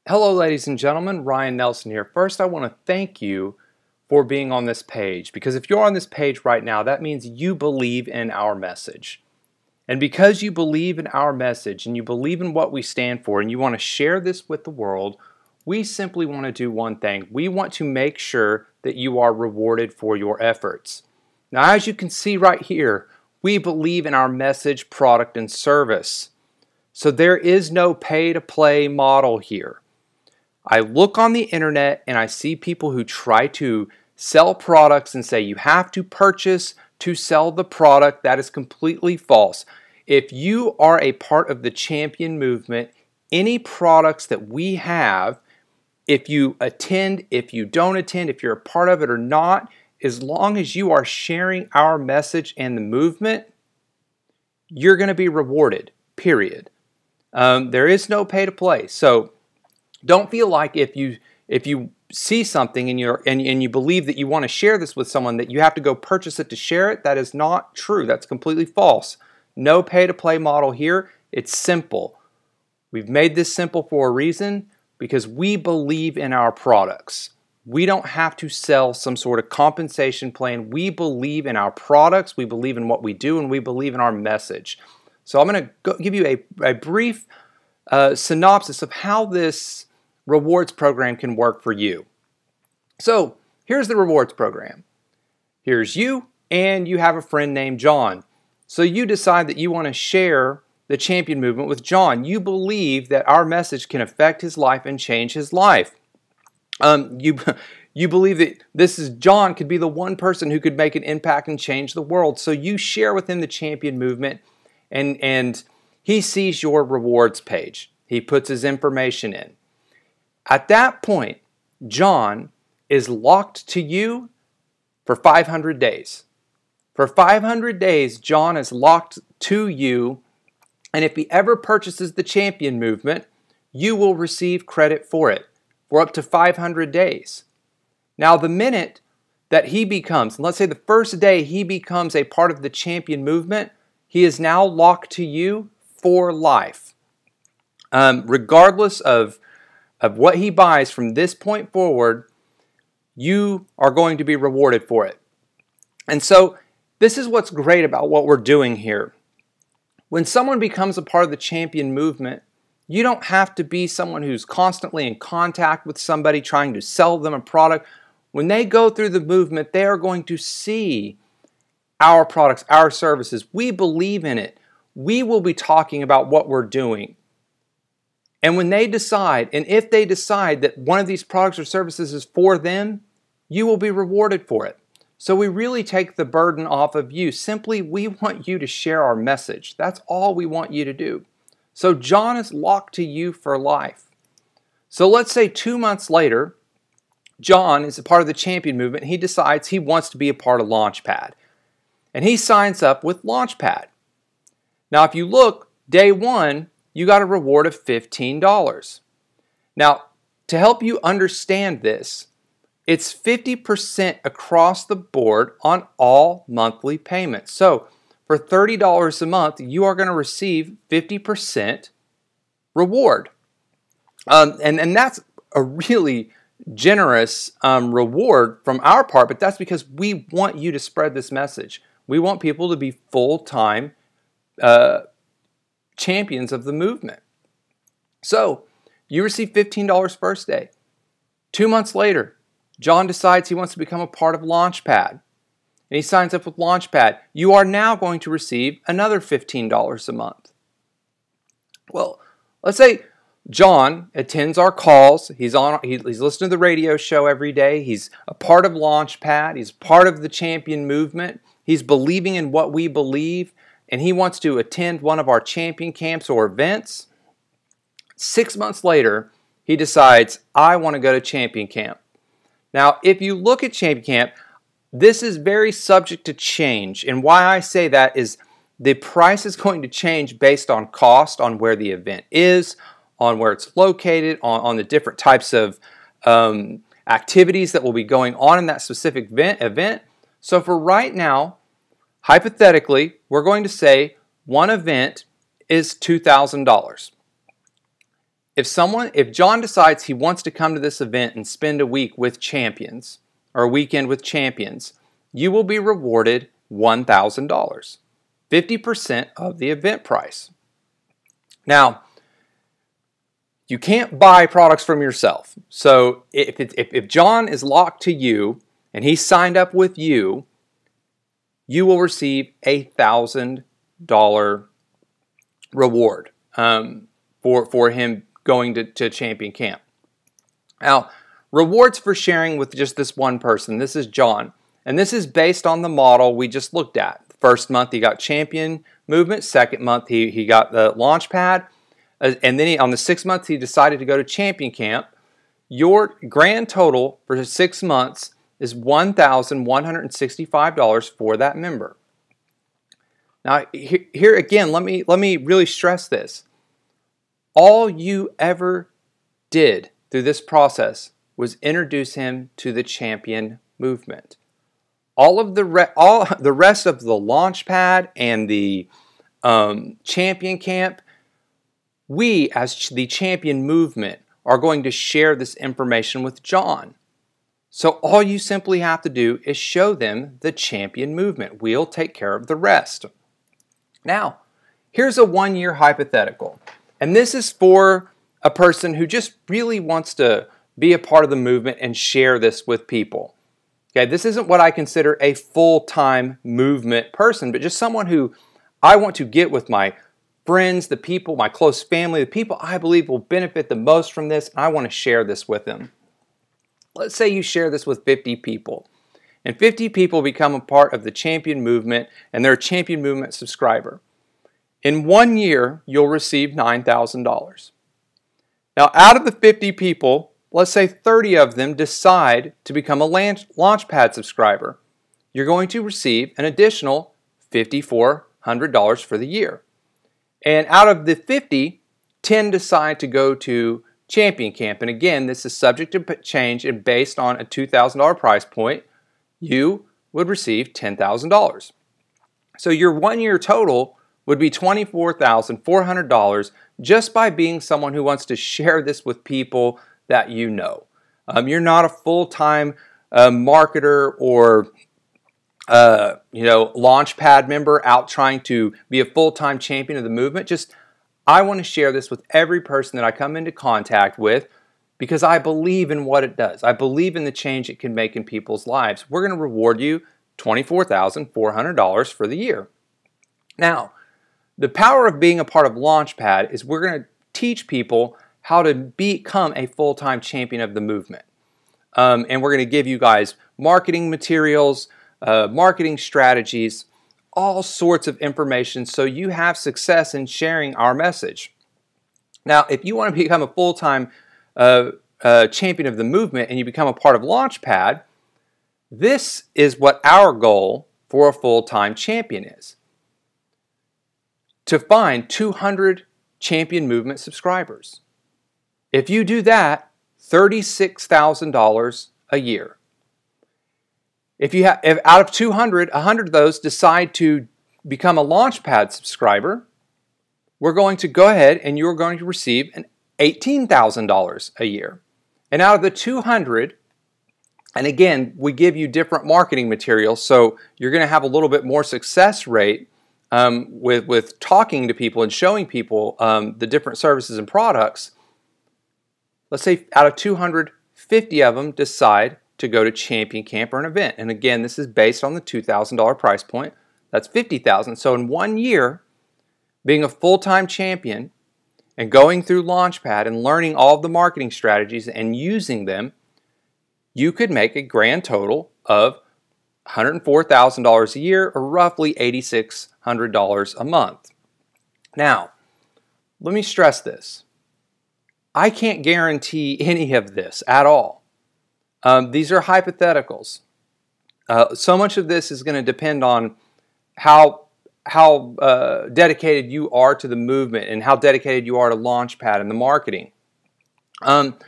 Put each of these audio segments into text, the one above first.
Hello ladies and gentlemen, Ryan Nelson here. First I want to thank you for being on this page, because if you're on this page right now, that means you believe in our message. And because you believe in our message and you believe in what we stand for and you want to share this with the world, we simply want to do one thing. We want to make sure that you are rewarded for your efforts. Now, as you can see right here, we believe in our message, product, and service. So there is no pay-to-play model here. I look on the internet and I see people who try to sell products and say you have to purchase to sell the product. That is completely false. If you are a part of the Champion Movement, any products that we have, if you attend, if you don't attend, if you're a part of it or not, as long as you are sharing our message and the movement, you're going to be rewarded, period. There is no pay to play. So don't feel like if you see something and you believe that you want to share this with someone that you have to go purchase it to share it. That is not true. That's completely false. No pay-to-play model here. It's simple. We've made this simple for a reason, because we believe in our products. We don't have to sell some sort of compensation plan. We believe in our products, we believe in what we do, and we believe in our message. So I'm going to give you a brief synopsis of how this rewards program can work for you. So here's the rewards program. Here's you, and you have a friend named John. So you decide that you want to share the Champion Movement with John. You believe that our message can affect his life and change his life. You believe that John could be the one person who could make an impact and change the world. So you share with him the Champion Movement, and he sees your rewards page. He puts his information in. At that point, John is locked to you for 500 days. For 500 days, John is locked to you, and if he ever purchases the Champion Movement, you will receive credit for it for up to 500 days. Now, the minute that he becomes, let's say the first day he becomes a part of the Champion Movement, he is now locked to you for life. Regardless of what he buys from this point forward, you are going to be rewarded for it. And so this is what's great about what we're doing here. When someone becomes a part of the Champion Movement, you don't have to be someone who's constantly in contact with somebody trying to sell them a product. When they go through the movement, they are going to see our products, our services. We believe in it. We will be talking about what we're doing. And when they decide, and if they decide that one of these products or services is for them, you will be rewarded for it. So we really take the burden off of you. Simply, we want you to share our message. That's all we want you to do. So John is locked to you for life. So let's say 2 months later, John is a part of the Champion Movement. He decides he wants to be a part of Launchpad. And he signs up with Launchpad. Now, if you look, day one, you got a reward of $15. Now, to help you understand this, it's 50% across the board on all monthly payments. So for $30 a month, you are going to receive 50% reward. And that's a really generous reward from our part, but that's because we want you to spread this message. We want people to be full-time champions of the movement. So you receive $15 first day. 2 months later, John decides he wants to become a part of Launchpad, and he signs up with Launchpad. You are now going to receive another $15 a month. Well, let's say John attends our calls. He's listening to the radio show every day. He's a part of Launchpad. He's part of the Champion Movement. He's believing in what we believe, and he wants to attend one of our Champion Camps or events. 6 months later, he decides, I want to go to Champion Camp. Now, if you look at Champion Camp, this is very subject to change. And why I say that is the price is going to change based on cost, on where the event is, on where it's located, on the different types of activities that will be going on in that specific event. So for right now, hypothetically, we're going to say one event is $2,000. if John decides he wants to come to this event and spend a week with champions or a weekend with champions, you will be rewarded $1,000, 50% of the event price. Now, you can't buy products from yourself. So if John is locked to you and he signed up with you, you will receive a $1,000 reward for him going to Champion Camp. Now, rewards for sharing with just this one person. This is John. And this is based on the model we just looked at. First month he got Champion Movement. Second month he got the Launchpad. And then on the 6th month he decided to go to Champion Camp. Your grand total for 6 months is $1,165 for that member. Now here again, let me really stress this. All you ever did through this process was introduce him to the Champion Movement. All the rest of the Launchpad and the Champion Camp, we as the Champion Movement are going to share this information with John. So all you simply have to do is show them the Champion Movement. We'll take care of the rest. Now, here's a 1-year hypothetical. And this is for a person who just really wants to be a part of the movement and share this with people. Okay, this isn't what I consider a full-time movement person, but just someone who I want to get with my friends, the people, my close family, the people I believe will benefit the most from this, and I want to share this with them. Let's say you share this with 50 people, and 50 people become a part of the Champion Movement, and they're a Champion Movement subscriber. In 1 year, you'll receive $9,000. Now, out of the 50 people, let's say 30 of them decide to become a Launchpad subscriber. You're going to receive an additional $5,400 for the year. And out of the 50, 10 decide to go to Champion Camp. And again, this is subject to change, and based on a $2,000 price point, you would receive $10,000. So your 1 year total would be $24,400 just by being someone who wants to share this with people that you know. You're not a full-time marketer or Launchpad member out trying to be a full-time champion of the movement. Just, I want to share this with every person that I come into contact with because I believe in what it does. I believe in the change it can make in people's lives. We're going to reward you $24,400 for the year. Now, the power of being a part of Launchpad is we're going to teach people how to become a full-time champion of the movement. And we're going to give you guys marketing materials, marketing strategies, all sorts of information so you have success in sharing our message. Now, if you want to become a full-time champion of the movement and you become a part of Launchpad, this is what our goal for a full-time champion is. To find 200 Champion Movement subscribers. If you do that, $36,000 a year. If out of 200, 100 of those decide to become a Launchpad subscriber, we're going to go ahead and you're going to receive an $18,000 a year. And out of the 200, and again, we give you different marketing materials, so you're going to have a little bit more success rate with talking to people and showing people the different services and products. Let's say out of 250 of them decide to go to Champion Camp or an event. And again, this is based on the $2,000 price point. That's $50,000. So in 1 year, being a full-time champion and going through Launchpad and learning all of the marketing strategies and using them, you could make a grand total of $104,000 a year, or roughly $8,600 a month. Now, let me stress this. I can't guarantee any of this at all. These are hypotheticals. So much of this is going to depend on how dedicated you are to the movement and how dedicated you are to Launchpad and the marketing. But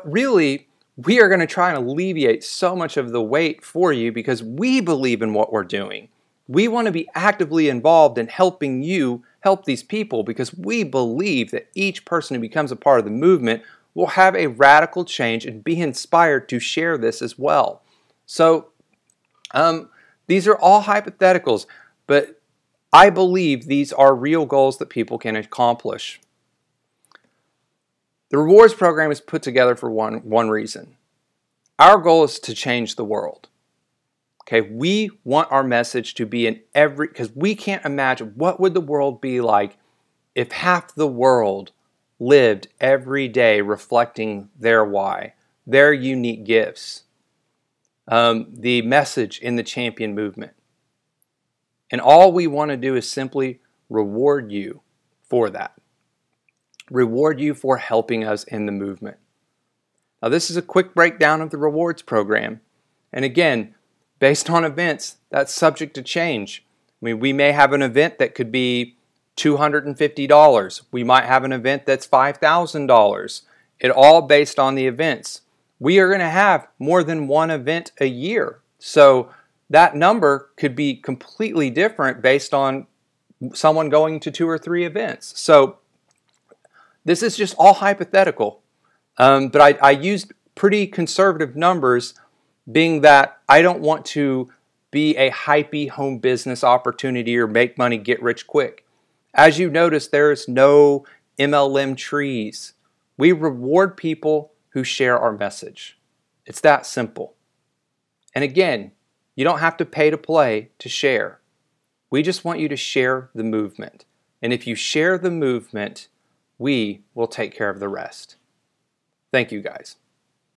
really, we are going to try and alleviate so much of the weight for you because we believe in what we're doing. We want to be actively involved in helping you help these people because we believe that each person who becomes a part of the movement will have a radical change and be inspired to share this as well. So these are all hypotheticals, but I believe these are real goals that people can accomplish. The rewards program is put together for one reason. Our goal is to change the world. Okay, we want our message to be in every, because we can't imagine what would the world be like if half the world lived every day reflecting their why, their unique gifts, the message in the champion movement. And all we want to do is simply reward you for that. Reward you for helping us in the movement. Now, this is a quick breakdown of the rewards program. And again, based on events, that's subject to change. I mean, we may have an event that could be $250. We might have an event that's $5,000. It all based on the events. We are going to have more than one event a year. So that number could be completely different based on someone going to 2 or 3 events. So this is just all hypothetical. But I used pretty conservative numbers, being that I don't want to be a hypey home business opportunity or make money, get rich quick. As you notice, there is no MLM trees. We reward people who share our message. It's that simple. And again, you don't have to pay to play to share. We just want you to share the movement. And if you share the movement, we will take care of the rest. Thank you, guys.